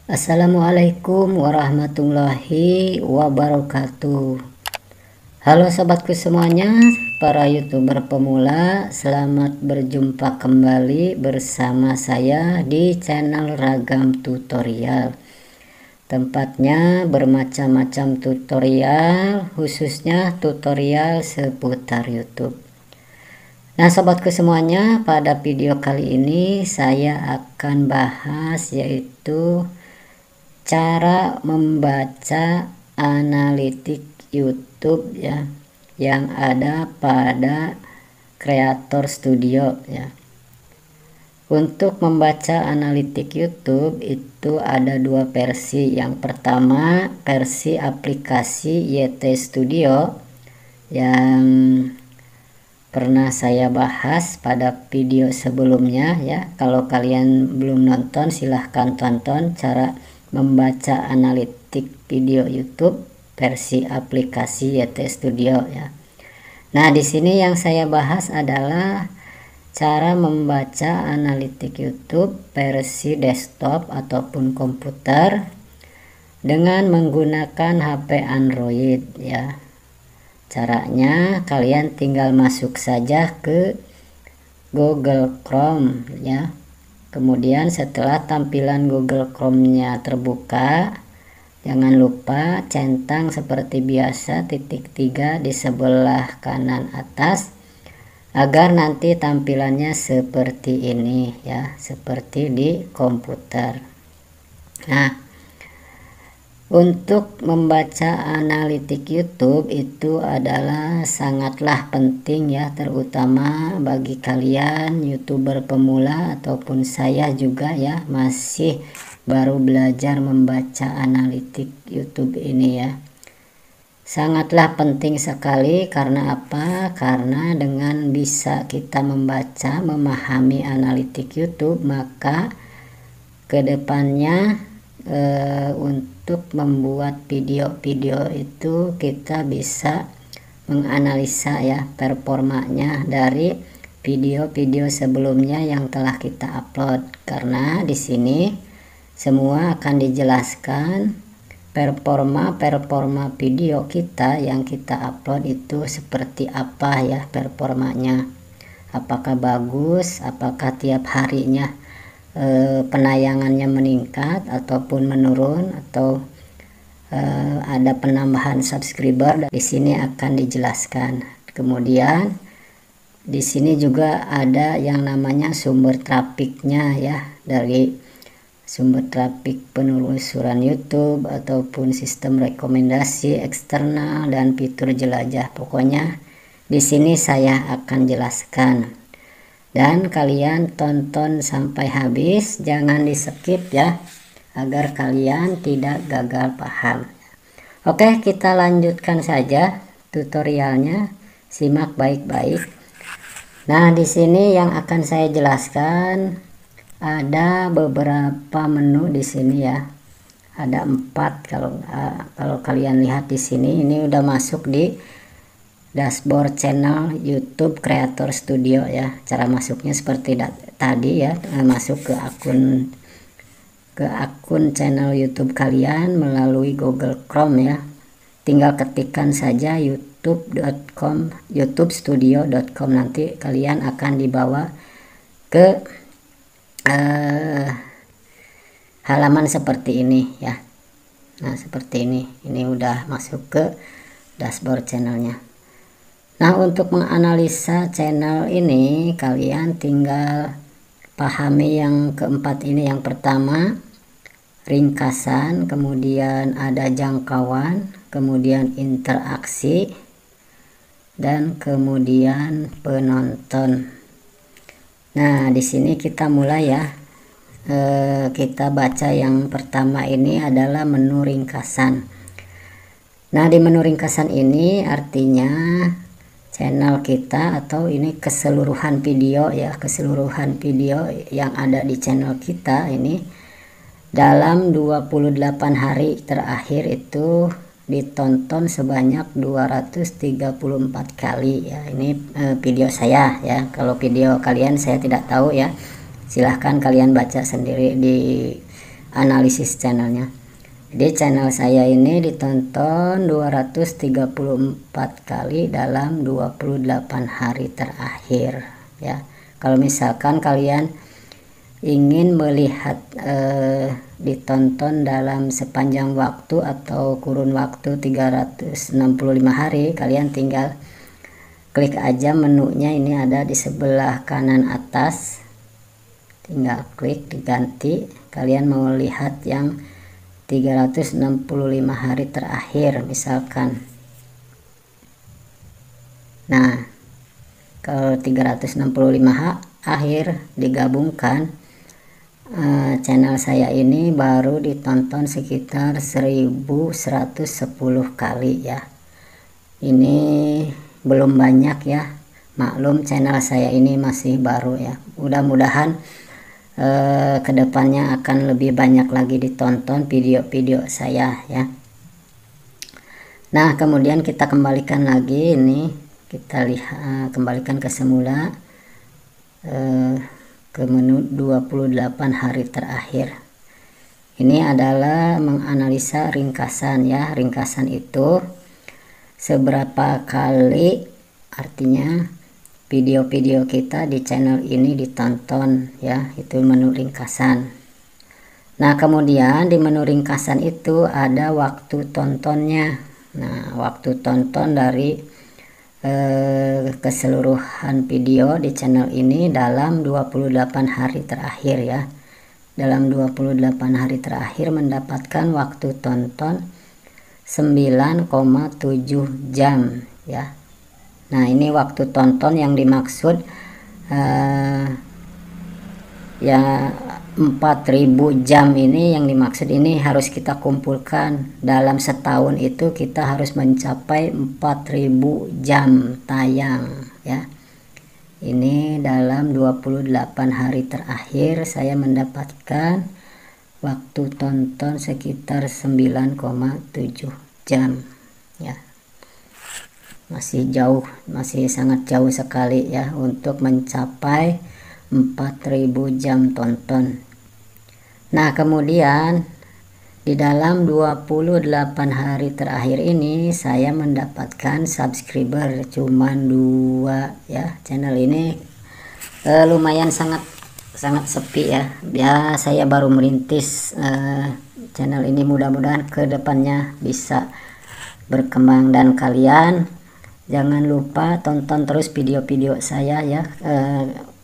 Assalamualaikum warahmatullahi wabarakatuh. Halo sobatku semuanya, para youtuber pemula, selamat berjumpa kembali bersama saya di channel Ragam Tutorial. Tempatnya bermacam-macam tutorial, khususnya tutorial seputar YouTube. Nah sobatku semuanya, pada video kali ini saya akan bahas yaitu cara membaca analitik YouTube ya yang ada pada Creator Studio ya. Untuk membaca analitik YouTube itu ada dua versi. Yang pertama versi aplikasi YT Studio yang pernah saya bahas pada video sebelumnya ya. Kalau kalian belum nonton silahkan tonton cara membaca analitik video YouTube versi aplikasi YT Studio ya. Nah, di sini yang saya bahas adalah cara membaca analitik YouTube versi desktop ataupun komputer dengan menggunakan HP Android ya. Caranya kalian tinggal masuk saja ke Google Chrome ya. Kemudian setelah tampilan Google Chrome-nya terbuka, jangan lupa centang seperti biasa titik 3 di sebelah kanan atas agar nanti tampilannya seperti ini ya, seperti di komputer. Nah, untuk membaca analitik YouTube itu adalah sangatlah penting ya, terutama bagi kalian YouTuber pemula ataupun saya juga ya, masih baru belajar membaca analitik YouTube ini ya. Sangatlah penting sekali. Karena apa? Karena dengan bisa kita membaca, memahami analitik YouTube, maka kedepannya untuk membuat video-video itu kita bisa menganalisa ya performanya dari video-video sebelumnya yang telah kita upload. Karena di sini semua akan dijelaskan performa video kita yang kita upload itu seperti apa ya performanya. Apakah bagus, apakah tiap harinya penayangannya meningkat ataupun menurun, atau ada penambahan subscriber. Di sini akan dijelaskan. Kemudian di sini juga ada yang namanya sumber trafiknya ya, dari sumber trafik penelusuran YouTube ataupun sistem rekomendasi eksternal dan fitur jelajah. Pokoknya di sini saya akan jelaskan. Dan kalian tonton sampai habis, jangan di skip ya, agar kalian tidak gagal paham. Oke, kita lanjutkan saja tutorialnya, simak baik-baik. Nah, di sini yang akan saya jelaskan ada beberapa menu di sini ya. Ada 4 kalau kalian lihat di sini, ini udah masuk di dashboard channel YouTube Creator Studio ya. Cara masuknya seperti tadi ya, masuk ke akun channel YouTube kalian melalui Google Chrome ya. Tinggal ketikkan saja youtube.com, youtubestudio.com, nanti kalian akan dibawa ke halaman seperti ini ya. Nah, seperti ini udah masuk ke dashboard channelnya. Nah, untuk menganalisa channel ini kalian tinggal pahami yang keempat ini. Yang pertama ringkasan, kemudian ada jangkauan, kemudian interaksi, dan kemudian penonton. Nah, di sini kita mulai ya. Kita baca yang pertama ini adalah menu ringkasan. Nah, di menu ringkasan ini artinya channel kita, atau ini keseluruhan video ya, keseluruhan video yang ada di channel kita ini dalam 28 hari terakhir itu ditonton sebanyak 234 kali ya. Ini video saya ya. Kalau video kalian saya tidak tahu ya, silahkan kalian baca sendiri di analisis channelnya. Jadi channel saya ini ditonton 234 kali dalam 28 hari terakhir ya. Kalau misalkan kalian ingin melihat ditonton dalam sepanjang waktu atau kurun waktu 365 hari, kalian tinggal klik aja menunya, ini ada di sebelah kanan atas, tinggal klik diganti. Kalian mau lihat yang 365 hari terakhir misalkan. Nah, kalau 365 akhir digabungkan, channel saya ini baru ditonton sekitar 1110 kali ya. Ini belum banyak ya, maklum channel saya ini masih baru ya. Mudah-mudahan kedepannya akan lebih banyak lagi ditonton video-video saya ya. Nah, kemudian kita kembalikan lagi, ini kita lihat, kembalikan ke semula, ke menu 28 hari terakhir. Ini adalah menganalisa ringkasan ya. Ringkasan itu seberapa kali, artinya video-video kita di channel ini ditonton ya, itu menu ringkasan. Nah, kemudian di menu ringkasan itu ada waktu tontonnya. Nah, waktu tonton dari keseluruhan video di channel ini dalam 28 hari terakhir ya. Dalam 28 hari terakhir mendapatkan waktu tonton 9,7 jam ya. Nah, ini waktu tonton yang dimaksud ya 4000 jam ini yang dimaksud, ini harus kita kumpulkan dalam setahun itu kita harus mencapai 4000 jam tayang ya. Ini dalam 28 hari terakhir saya mendapatkan waktu tonton sekitar 9,7 jam ya. Masih jauh, masih sangat jauh sekali ya untuk mencapai 4000 jam tonton. Nah, kemudian di dalam 28 hari terakhir ini saya mendapatkan subscriber cuman 2 ya. Channel ini lumayan sangat sepi ya. Ya, saya baru merintis channel ini, mudah-mudahan kedepannya bisa berkembang, dan kalian jangan lupa tonton terus video-video saya ya,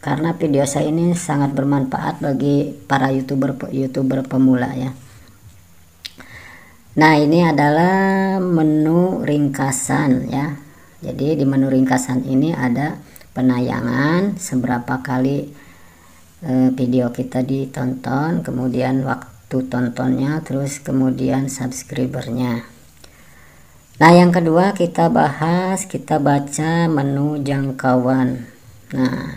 karena video saya ini sangat bermanfaat bagi para youtuber pemula ya. Nah, ini adalah menu ringkasan ya. Jadi di menu ringkasan ini ada penayangan, seberapa kali video kita ditonton, kemudian waktu tontonnya, terus kemudian subscribernya. Nah, yang kedua kita bahas, kita baca menu jangkauan. Nah,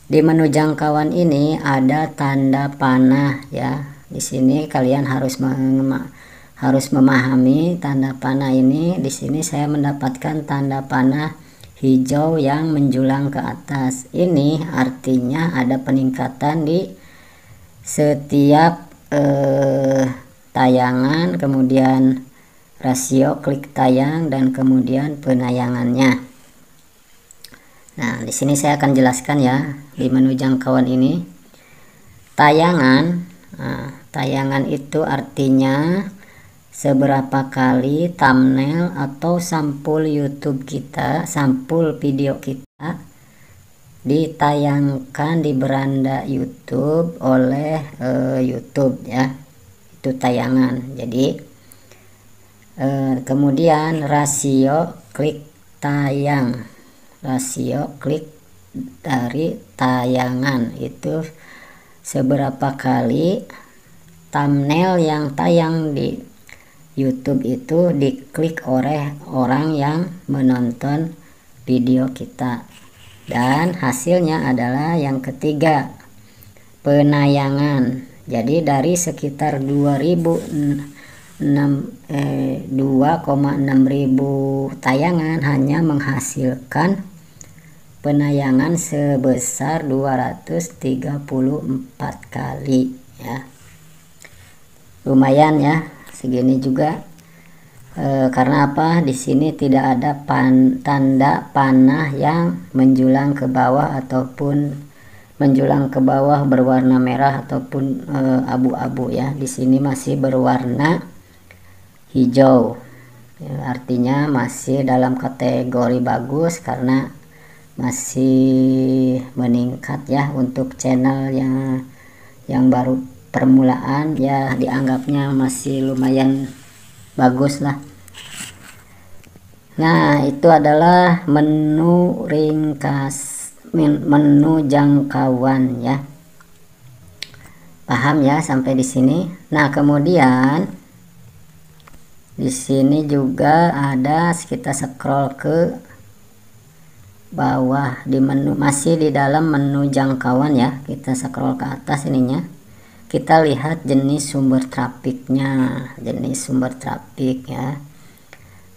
di menu jangkauan ini ada tanda panah ya. Di sini kalian harus memahami tanda panah ini. Di sini saya mendapatkan tanda panah hijau yang menjulang ke atas. Ini artinya ada peningkatan di setiap tayangan, kemudian rasio klik tayang, dan kemudian penayangannya. Nah, di sini saya akan jelaskan ya di menu jangkauan ini. Tayangan, tayangan itu artinya seberapa kali thumbnail atau sampul YouTube kita, sampul video kita ditayangkan di beranda YouTube oleh YouTube ya. Itu tayangan. Jadi kemudian rasio klik tayang, rasio klik dari tayangan itu seberapa kali thumbnail yang tayang di YouTube itu diklik oleh orang yang menonton video kita. Dan hasilnya adalah yang ketiga, penayangan. Jadi dari sekitar 2,6 ribu tayangan hanya menghasilkan penayangan sebesar 234 kali ya. Lumayan ya, segini juga. Karena apa? Di sini tidak ada tanda panah yang menjulang ke bawah ataupun menjulang ke bawah berwarna merah ataupun abu-abu ya. Di sini masih berwarna hijau. Ya, artinya masih dalam kategori bagus karena masih meningkat ya. Untuk channel yang baru permulaan ya, dianggapnya masih lumayan bagus lah. Nah, itu adalah menu ringkas, menu jangkauan ya. Paham ya sampai di sini? Nah, kemudian di sini juga ada, kita scroll ke bawah di menu, masih di dalam menu jangkauan ya. Kita scroll ke atas ininya. Kita lihat jenis sumber trafiknya, jenis sumber trafik ya.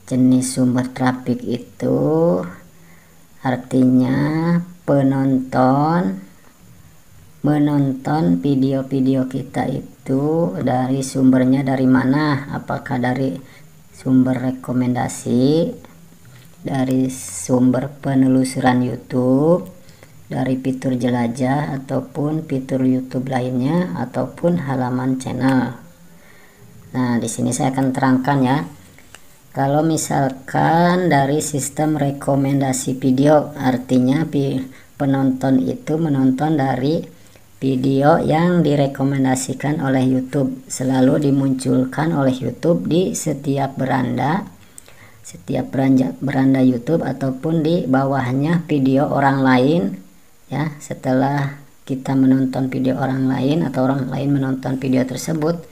Jenis sumber trafik itu artinya menonton video-video kita itu dari sumbernya dari mana, apakah dari sumber rekomendasi, dari sumber penelusuran YouTube, dari fitur jelajah ataupun fitur YouTube lainnya ataupun halaman channel. Nah, di sini saya akan terangkan ya. Kalau misalkan dari sistem rekomendasi video, artinya penonton itu menonton dari video yang direkomendasikan oleh YouTube, selalu dimunculkan oleh YouTube di setiap beranda YouTube ataupun di bawahnya video orang lain ya. Setelah kita menonton video orang lain atau orang lain menonton video tersebut,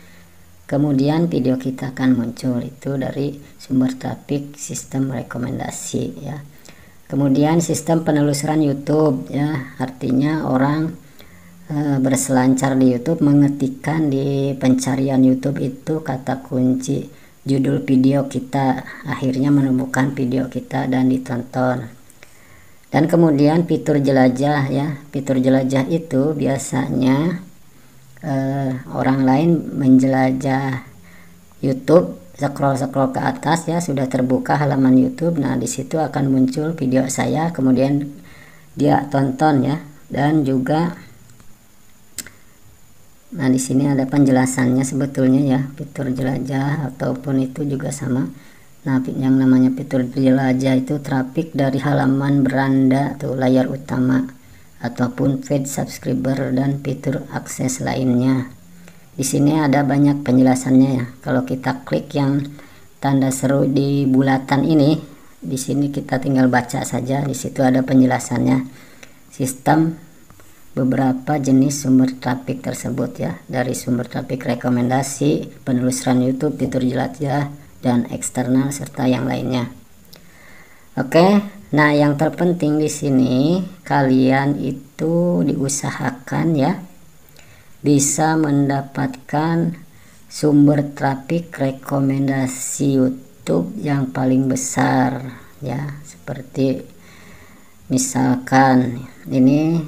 kemudian video kita akan muncul itu dari sumber trafik sistem rekomendasi ya. Kemudian sistem penelusuran YouTube ya, artinya orang berselancar di YouTube, mengetikkan di pencarian YouTube itu kata kunci judul video kita, akhirnya menemukan video kita dan ditonton. Dan kemudian fitur jelajah ya, fitur jelajah itu biasanya orang lain menjelajah YouTube, scroll ke atas ya, sudah terbuka halaman YouTube. Nah, di situ akan muncul video saya, kemudian dia tonton ya. Dan juga nah, di sini ada penjelasannya sebetulnya ya, fitur jelajah ataupun itu juga sama. Nah, yang namanya fitur jelajah itu trafik dari halaman beranda atau layar utama ataupun feed subscriber dan fitur akses lainnya. Di sini ada banyak penjelasannya ya. Kalau kita klik yang tanda seru di bulatan ini, di sini kita tinggal baca saja. Di situ ada penjelasannya. Sistem beberapa jenis sumber trafik tersebut ya, dari sumber trafik rekomendasi, penelusuran YouTube, fitur jelajah dan eksternal serta yang lainnya. Oke, nah yang terpenting di sini kalian itu diusahakan ya bisa mendapatkan sumber trafik rekomendasi YouTube yang paling besar ya, seperti misalkan ini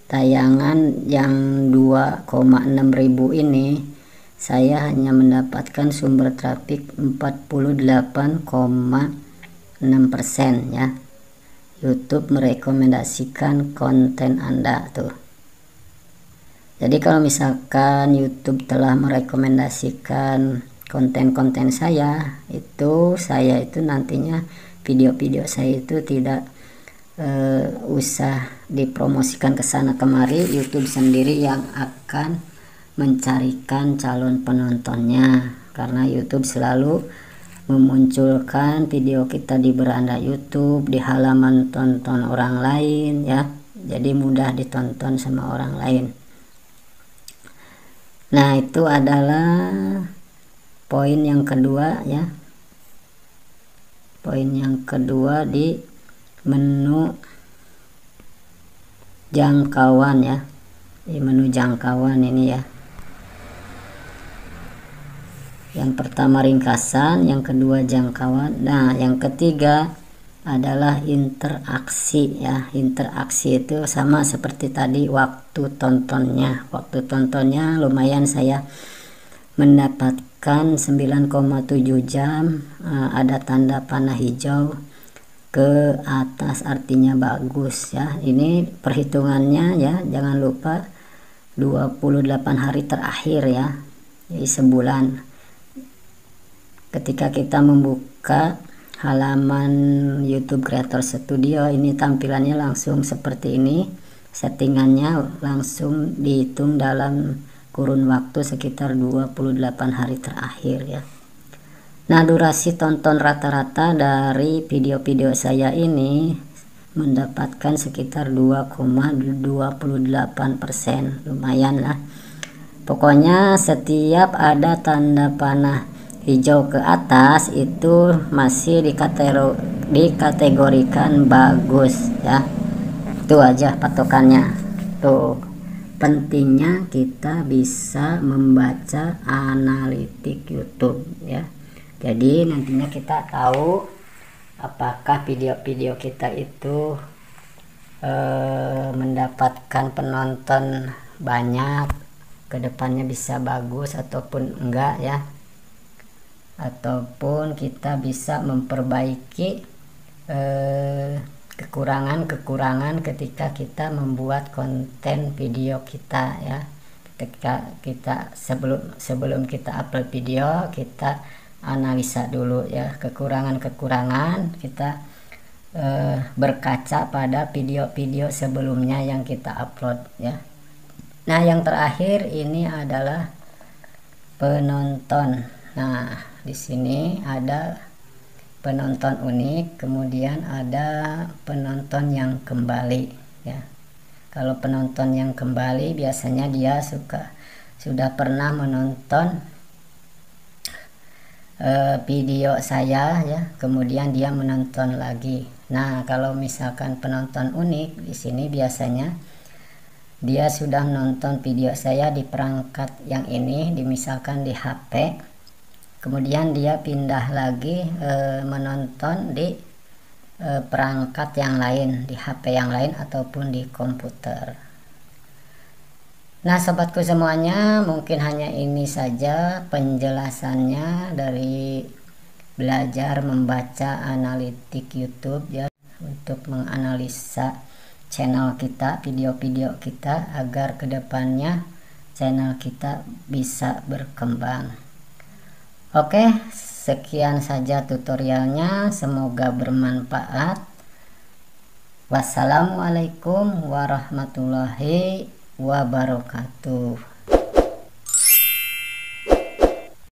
tayangan yang 2,6 ribu ini, saya hanya mendapatkan sumber trafik 48,6% ya. YouTube merekomendasikan konten Anda tuh. Jadi kalau misalkan YouTube telah merekomendasikan konten-konten saya itu nantinya video-video saya itu tidak usah dipromosikan ke sana kemari. YouTube sendiri yang akan mencarikan calon penontonnya, karena YouTube selalu memunculkan video kita di beranda YouTube, di halaman tonton orang lain ya, jadi mudah ditonton sama orang lain. Nah, itu adalah poin yang kedua ya, poin yang kedua di menu jangkauan ya, di menu jangkauan ini ya. Yang pertama ringkasan, yang kedua jangkauan. Nah, yang ketiga adalah interaksi ya. Interaksi itu sama seperti tadi waktu tontonnya. Waktu tontonnya lumayan, saya mendapatkan 9,7 jam. Ada tanda panah hijau ke atas, artinya bagus ya. Ini perhitungannya ya, jangan lupa 28 hari terakhir ya, jadi sebulan. Ketika kita membuka halaman YouTube Creator Studio, ini tampilannya langsung seperti ini. Settingannya langsung dihitung dalam kurun waktu sekitar 28 hari terakhir ya. Nah, durasi tonton rata-rata dari video-video saya ini mendapatkan sekitar 2,28%. Lumayan lah. Pokoknya setiap ada tanda panah hijau ke atas itu masih dikategorikan bagus ya. Itu aja patokannya. Tuh, pentingnya kita bisa membaca analitik YouTube ya. Jadi nantinya kita tahu apakah video-video kita itu mendapatkan penonton banyak, kedepannya bisa bagus ataupun enggak ya, ataupun kita bisa memperbaiki kekurangan-kekurangan ketika kita membuat konten video kita ya. Ketika kita sebelum kita upload video, kita analisa dulu ya kekurangan-kekurangan, kita berkaca pada video-video sebelumnya yang kita upload ya. Nah, yang terakhir ini adalah penonton. Nah, di sini ada penonton unik, kemudian ada penonton yang kembali ya. Kalau penonton yang kembali biasanya dia sudah pernah menonton video saya ya, kemudian dia menonton lagi. Nah, kalau misalkan penonton unik di sini biasanya dia sudah menonton video saya di perangkat yang ini, misalkan di HP, kemudian dia pindah lagi menonton di perangkat yang lain, di HP yang lain ataupun di komputer. Nah, sobatku semuanya, mungkin hanya ini saja penjelasannya dari belajar membaca analitik YouTube ya, untuk menganalisa channel kita, video-video kita, agar kedepannya channel kita bisa berkembang. Oke, sekian saja tutorialnya, semoga bermanfaat. Wassalamualaikum warahmatullahi wabarakatuh.